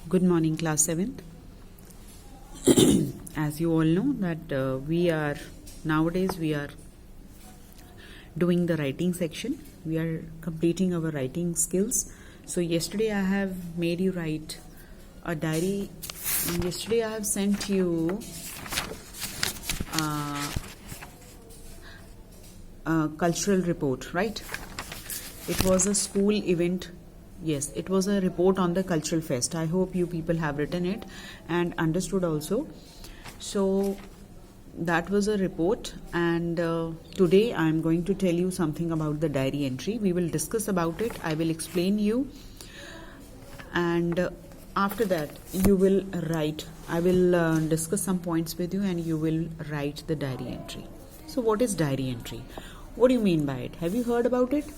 Good morning, class 7th. As you all know that nowadays we are doing the writing section. We are completing our writing skills. So yesterday I have made you write a diary. Yesterday I have sent you a cultural report, right? It was a school event. Yes, it was a report on the cultural fest. I hope you people have written it and understood also. So that was a report, and today I am going to tell you something about the diary entry. We will discuss about it. I will explain you, and after that you will write. I will discuss some points with you and you will write the diary entry. So what is diary entry? What do you mean by it? Have you heard about it?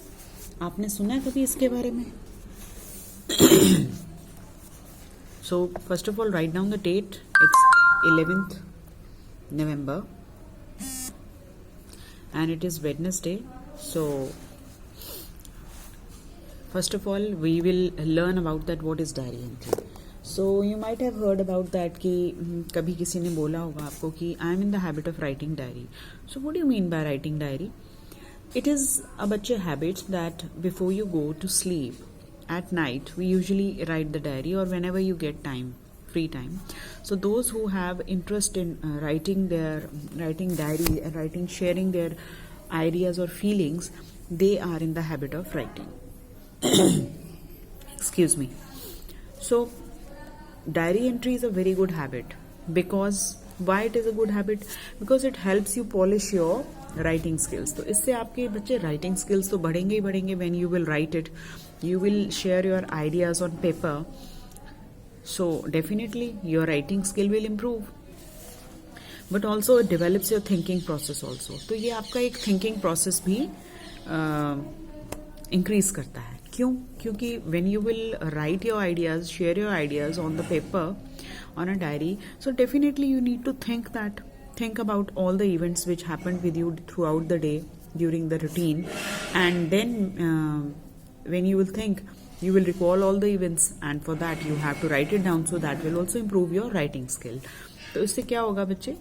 आपने सुना है कभी इसके बारे में? So first of all, write down the date. It's 11th November and it is Wednesday. So first of all, we will learn about that what is diary entry. So you might have heard about that कि कभी किसी ने बोला होगा आपको कि I am in the habit of writing diary. So what do you mean by writing diary? It is a bachche habit that before you go to sleep at night, we usually write the diary, or whenever you get time, free time. So those who have interest in writing diary, sharing their ideas or feelings, they are in the habit of writing. Excuse me. So diary entry is a very good habit. Because why it is a good habit? Because it helps you polish your writing skills. तो इससे आपके बच्चे writing skills तो बढ़ेंगे ही बढ़ेंगे. When you will write it, you will share your ideas on paper. So definitely your writing skill will improve. But also it develops your thinking process also. तो ये आपका एक thinking process भी increase करता है. क्यों? क्योंकि when you will write your ideas, share your ideas on the paper, on a diary, so definitely you need to think about all the events which happened with you throughout the day during the routine, and then when you will think, you will recall all the events, and for that you have to write it down, so that will also improve your writing skill. तो इससे क्या होगा बच्चे,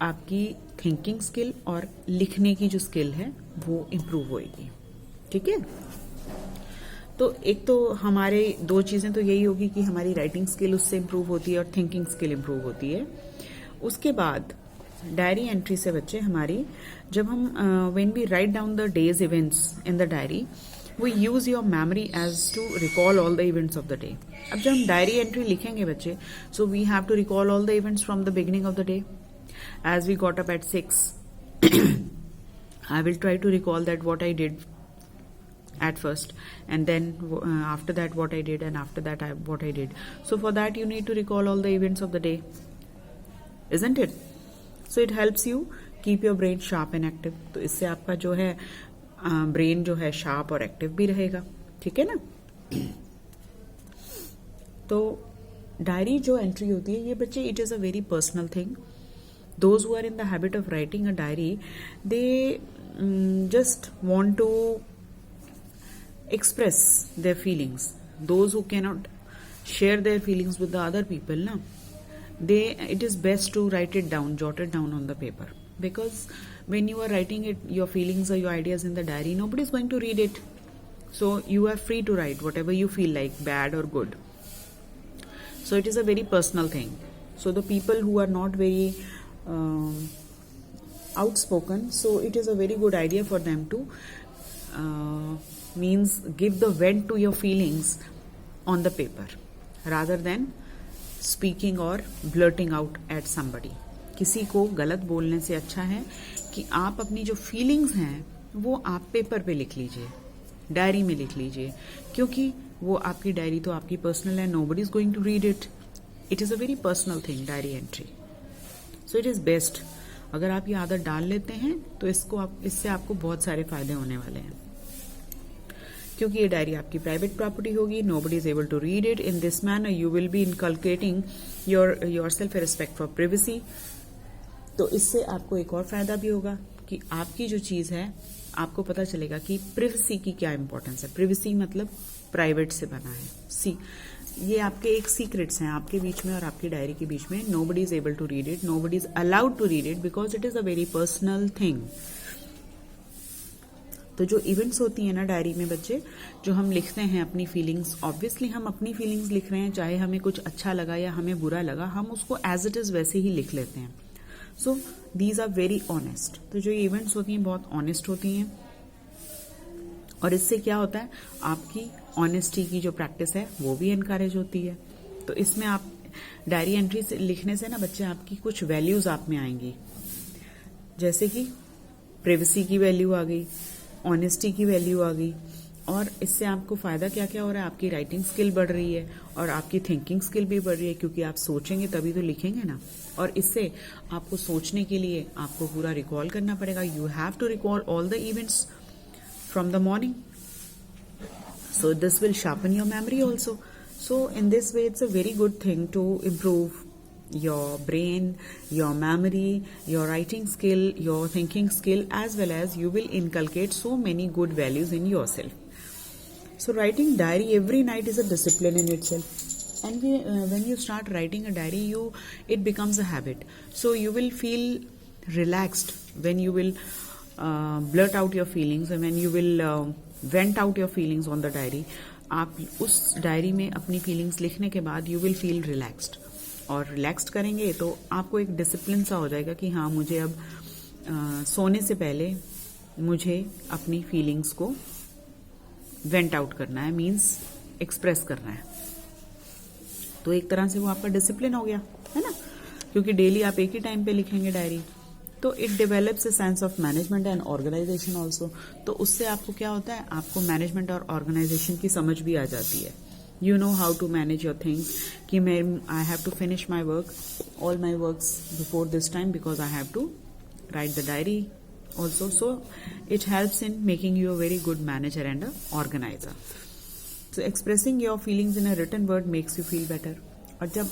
आपकी thinking skill और लिखने की जो स्किल है वो इम्प्रूव होएगी. ठीक है. तो एक तो हमारे दो चीज़ें तो यही होगी कि हमारी राइटिंग स्किल उससे इम्प्रूव होती है और थिंकिंग स्किल इम्प्रूव होती है. उसके बाद डायरी एंट्री से बच्चे हमारी, जब हम when we write down the days events in the diary, we use your memory as to recall all the events of the day. अब जब हम डायरी एंट्री लिखेंगे बच्चे, so we have to recall all the events from the beginning of the day. As we got up at 6, I will try to recall that what I did at first, and then after that what I did, and after that what I did. So for that you need to recall all the events of the day, isn't it? So it helps you keep your brain sharp and active. तो इससे आपका जो है brain जो है sharp और active भी रहेगा. ठीक है ना. तो डायरी जो एंट्री होती है ये बच्चे, it is a very personal thing. Those who are in the habit of writing a diary, they just want to express their feelings. Those who cannot share their feelings with the other people, it is best to write it down, jot it down on the paper. Because when you are writing it, your feelings or your ideas in the diary, nobody is going to read it. So you are free to write whatever you feel like, bad or good. So it is a very personal thing. So the people who are not very outspoken, so it is a very good idea for them to give the vent to your feelings on the paper rather than speaking or blurting out at somebody. किसी को गलत बोलने से अच्छा है कि आप अपनी जो फीलिंग्स हैं वो आप पेपर पे लिख लीजिए, डायरी में लिख लीजिए. क्योंकि वो आपकी डायरी तो आपकी पर्सनल है, nobody is going to read it. It is a very personal thing, diary entry. So it is best. अगर आप ये आदत डाल लेते हैं तो इससे आपको बहुत सारे फायदे होने वाले हैं. क्योंकि ये डायरी आपकी प्राइवेट प्रॉपर्टी होगी. Nobody is able to read it. In this manner you will be inculcating your self respect for privacy. तो इससे आपको एक और फायदा भी होगा कि आपकी जो चीज़ है आपको पता चलेगा कि प्रिवेसी की क्या इंपॉर्टेंस है. प्रिवेसी मतलब प्राइवेट से बना है. सी ये आपके एक सीक्रेट्स हैं आपके बीच में और आपकी डायरी के बीच में. Nobody is able to read it, nobody is allowed to read it because it is a very personal thing. तो जो इवेंट्स होती हैं ना डायरी में बच्चे, जो हम लिखते हैं अपनी फीलिंग्स, ऑब्वियसली हम अपनी फीलिंग्स लिख रहे हैं, चाहे हमें कुछ अच्छा लगा या हमें बुरा लगा, हम उसको एज इट इज वैसे ही लिख लेते हैं. So these are very honest. तो जो इवेंट्स होती हैं बहुत ऑनेस्ट होती हैं और इससे क्या होता है, आपकी ऑनेस्टी की जो प्रैक्टिस है वो भी इनकरेज होती है. तो इसमें आप डायरी एंट्री से लिखने से ना बच्चे आपकी कुछ वैल्यूज आप में आएंगी, जैसे कि प्राइवेसी की वैल्यू आ गई, ऑनेस्टी की वैल्यू आ गई. और इससे आपको फायदा क्या क्या हो रहा है, आपकी राइटिंग स्किल बढ़ रही है और आपकी थिंकिंग स्किल भी बढ़ रही है, क्योंकि आप सोचेंगे तभी तो लिखेंगे ना. और इससे आपको सोचने के लिए आपको पूरा रिकॉल करना पड़ेगा. You have to recall all the events from the morning, so this will sharpen your memory also. So in this way it's a very good thing to improve your brain, your memory, your writing skill, your thinking skill, as well as you will inculcate so many good values in yourself. So writing diary every night is a discipline in itself, and when you start writing a diary, it becomes a habit. So you will feel relaxed when you will blurt out your feelings, and when you will went out your feelings on the diary. आप उस diary में अपनी feelings लिखने के बाद you will feel relaxed, और relaxed करेंगे तो आपको एक डिसिप्लिन सा हो जाएगा कि हाँ, मुझे अब सोने से पहले मुझे अपनी फीलिंग्स को वेंट आउट करना है, मीन्स एक्सप्रेस करना है. तो एक तरह से वो आपका डिसिप्लिन हो गया है ना, क्योंकि डेली आप एक ही टाइम पे लिखेंगे डायरी. तो it develops a sense of management and organisation also. तो उससे आपको क्या होता है, आपको मैनेजमेंट और ऑर्गेनाइजेशन की समझ भी आ जाती है. You know how to manage your things, कि मैं I have to finish my work, all my works before this time, because I have to write the diary also. So it helps in making you a very good manager and a organiser. So expressing your feelings in a written word makes you feel better. और जब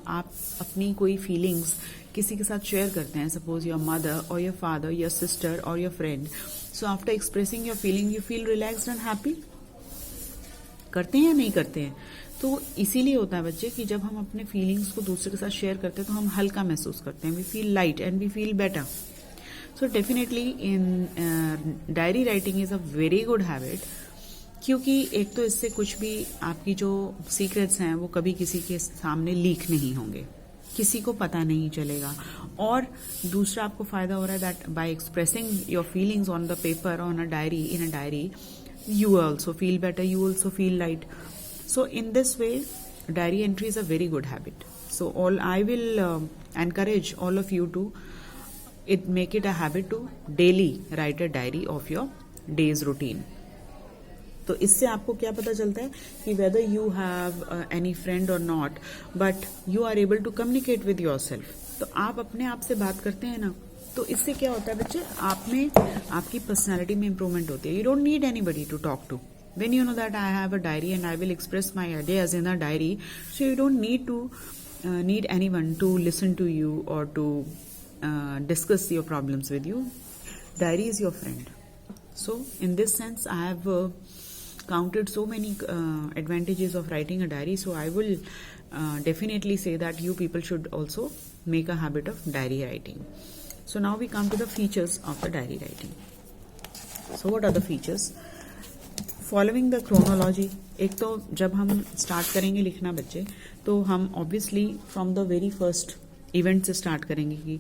आप अपनी कोई feelings किसी के साथ share करते हैं, सपोज योर मदर और योर फादर, योर सिस्टर और your friend, so after expressing your feeling you feel relaxed and happy. करते हैं या नहीं करते हैं? तो इसीलिए होता है बच्चे कि जब हम अपने फीलिंग्स को दूसरे के साथ शेयर करते हैं तो हम हल्का महसूस करते हैं, we feel light and we feel better. So definitely in diary writing is a very good habit, क्योंकि एक तो इससे कुछ भी आपकी जो सीक्रेट्स हैं वो कभी किसी के सामने लीक नहीं होंगे, किसी को पता नहीं चलेगा. और दूसरा आपको फायदा हो रहा है that bye expressing your feelings on the paper, on a diary, in a diary, you also feel better, you also feel light. So in this way diary entry is a very good habit. So I will encourage all of you to make it a habit to daily write a diary of your day's routine. तो इससे आपको क्या पता चलता है कि whether you have any friend or not, but you are able to communicate with yourself. तो आप अपने आप से बात करते हैं ना, तो इससे क्या होता है बच्चे, आप में आपकी पर्सनालिटी में इंप्रूवमेंट होती है. You don't need anybody to talk to. When you know that I have a diary and I will express my ideas in a diary, so you don't need anyone to listen to you और to discuss your problems with you. Diary is your friend. So in this sense I have counted so many advantages of writing a diary. So I will definitely say that you people should also make a habit of diary writing. So now we come to the features of the diary writing. So what are the features? Following the chronology. एक तो जब हम start करेंगे लिखना बच्चे, तो हम obviously from the very first event से start करेंगे कि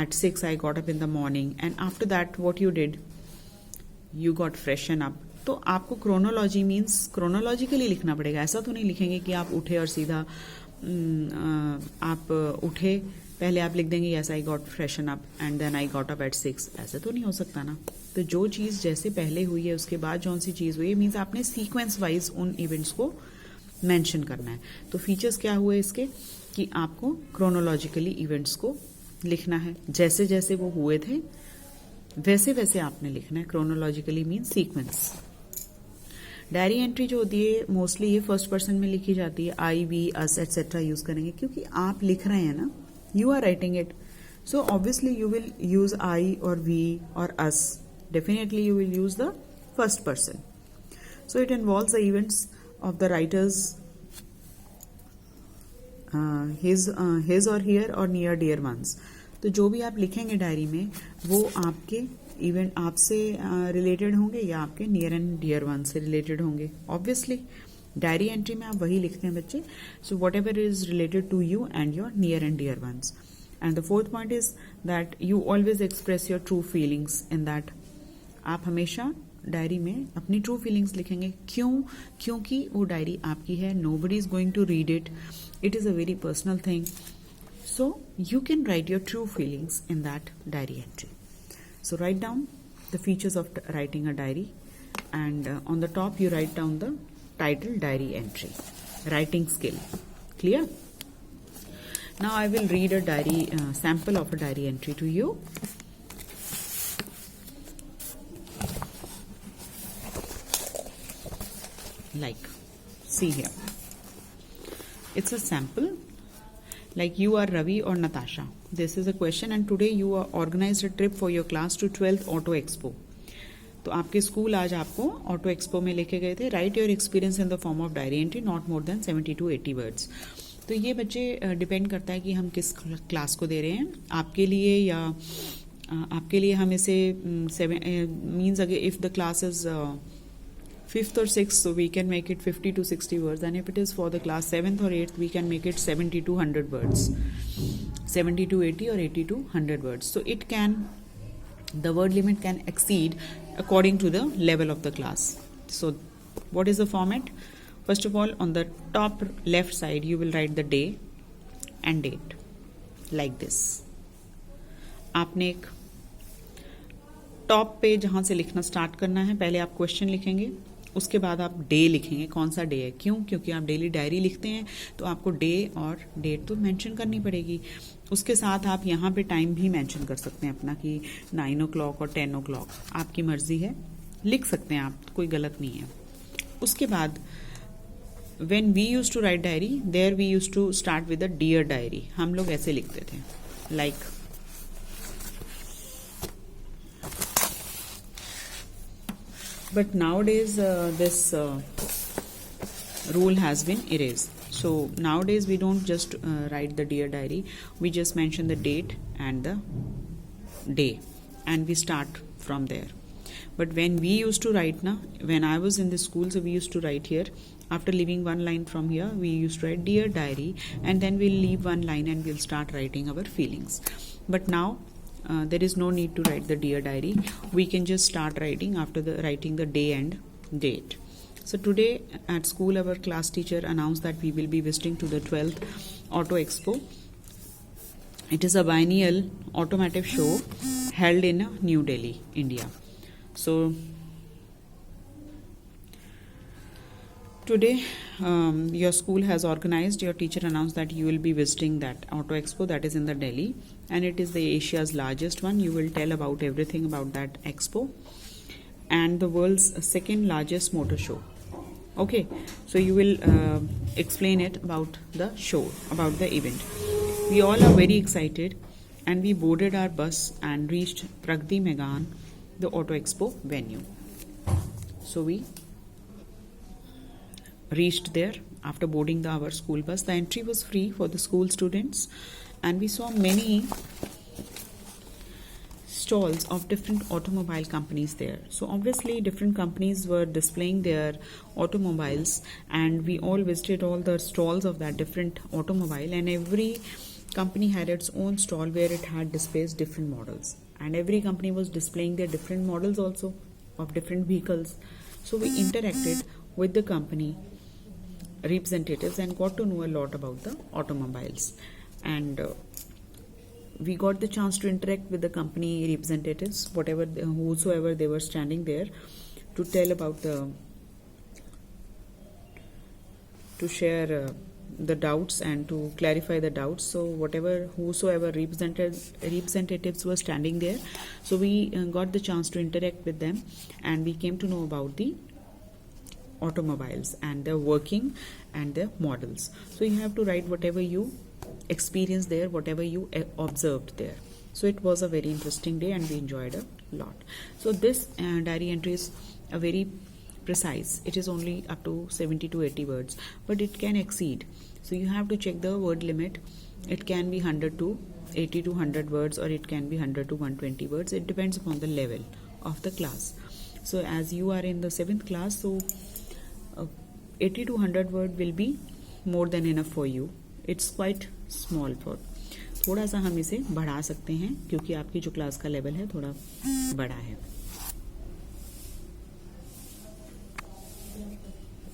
at 6 I got up in the morning, and after that what you did, you got freshen up. तो आपको क्रोनोलॉजी मीन्स क्रोनोलॉजिकली लिखना पड़ेगा. ऐसा तो नहीं लिखेंगे कि आप उठे और सीधा आप उठे पहले आप लिख देंगे yes I got freshen up and then I got up at 6. ऐसा तो नहीं हो सकता ना. तो जो चीज़ जैसे पहले हुई है उसके बाद जौन सी चीज़ हुई है, मीन्स आपने सीक्वेंस वाइज उन इवेंट्स को मेंशन करना है. तो फीचर्स क्या हुए इसके कि आपको क्रोनोलॉजिकली इवेंट्स को लिखना है, जैसे जैसे वो हुए थे वैसे वैसे आपने लिखना है. Chronologically means sequence. Diary entry जो होती है मोस्टली ये फर्स्ट पर्सन में लिखी जाती है. I, we, us etcetera use करेंगे क्योंकि आप लिख रहे हैं ना, you are writing it. So obviously you will use I और वी और us. Definitely you will use the first person. So it involves the events of the writers his or here or near dear ones. तो जो भी आप लिखेंगे diary में वो आपके इवेंट आपसे रिलेटेड होंगे या आपके नियर एंड डियर वन से रिलेटेड होंगे. ऑब्वियसली डायरी एंट्री में आप वही लिखते हैं बच्चे. So whatever is related to you and your near and dear ones. And the fourth point is that you always express your true feelings in that. आप हमेशा diary में अपनी ट्रू फीलिंग्स लिखेंगे. क्यों? क्योंकि वो डायरी आपकी है. Nobody is going to read it. It is a very personal thing. So you can write your true feelings in that diary entry. So write down the features of writing a diary, and on the top you write down the title diary entry. Writing skill. Clear? Now I will read a diary sample of a diary entry to you. Like, see here. It's a sample. Like you are Ravi or Natasha. This is a question and today you are organized a trip for your class to 12th Auto Expo. तो आपके school आज आपको auto expo में लेके गए थे. Right your experience in the form of diary entry not more than 70 to 80 words. तो ये बच्चे डिपेंड करता है कि हम किस क्लास को दे रहे हैं, आपके लिए या आपके लिए. हम इसे मीन्स अगर if the class is 5th or 6th, so we can make it 50 to 60 words, and if it is for the class 7th or 8th, we can make it 70 to 100 words, 70 to 80 or 80 to 100 words. So it can, the word limit can exceed according to the level of the class. So what is the format? First of all, on the top left side you will write the day and date like this. आपने एक top पे जहां से लिखना start करना है, पहले आप क्वेश्चन लिखेंगे, उसके बाद आप डे लिखेंगे. कौन सा डे है? क्यों? क्योंकि आप डेली डायरी लिखते हैं तो आपको डे और डेट तो मेंशन करनी पड़ेगी. उसके साथ आप यहाँ पे टाइम भी मेंशन कर सकते हैं अपना कि 9 o'clock और 10 o'clock, आपकी मर्जी है, लिख सकते हैं आप, कोई गलत नहीं है. उसके बाद when we use to write diary, there we use to start with a dear diary. हम लोग ऐसे लिखते थे, like but nowadays this rule has been erased. So nowadays we don't just write the dear diary, we just mention the date and the day and we start from there. But when we used to write when I was in the school, so we used to write here, after leaving one line from here we used to write dear diary, and then we'll leave one line and we'll start writing our feelings. But now there is no need to write the dear diary. We can just start writing after writing the day and date. So today at school our class teacher announced that we will be visiting to the 12th Auto Expo. It is a biennial automotive show held in New Delhi, India. So today your school has organized, your teacher announced that you will be visiting that Auto Expo that is in the Delhi, and it is the Asia's largest one. You will tell about everything about that expo, and the world's second largest motor show. Okay, so you will explain it about the show, about the event. We all are very excited and we boarded our bus and reached Pragati Maidan, the Auto Expo venue. So we reached there after boarding our school bus. The entry was free for the school students and we saw many stalls of different automobile companies there. So obviously different companies were displaying their automobiles and we all visited all the stalls of that different automobile, and every company had its own stall where it had displays different models, and every company was displaying their different models also of different vehicles. So we interacted with the company representatives and got to know a lot about the automobiles, and we got the chance to interact with the company representatives, whosoever they were standing there, to tell about to share the doubts and to clarify the doubts. So whosoever representatives were standing there, so we got the chance to interact with them and we came to know about the automobiles and their working and their models. So you have to write whatever you experienced there, whatever you observed there. So it was a very interesting day and we enjoyed a lot. So this diary entry is a very precise. It is only up to 70 to 80 words, but it can exceed. So you have to check the word limit. It can be 100 to 80 to 100 words, or it can be 100 to 120 words. It depends upon the level of the class. So as you are in the 7th class, so 80 to 100 word will be more than enough for you. It's quite small for. थोड़ा सा हम इसे बढ़ा सकते हैं क्योंकि आपकी जो क्लास का लेवल है थोड़ा बड़ा है.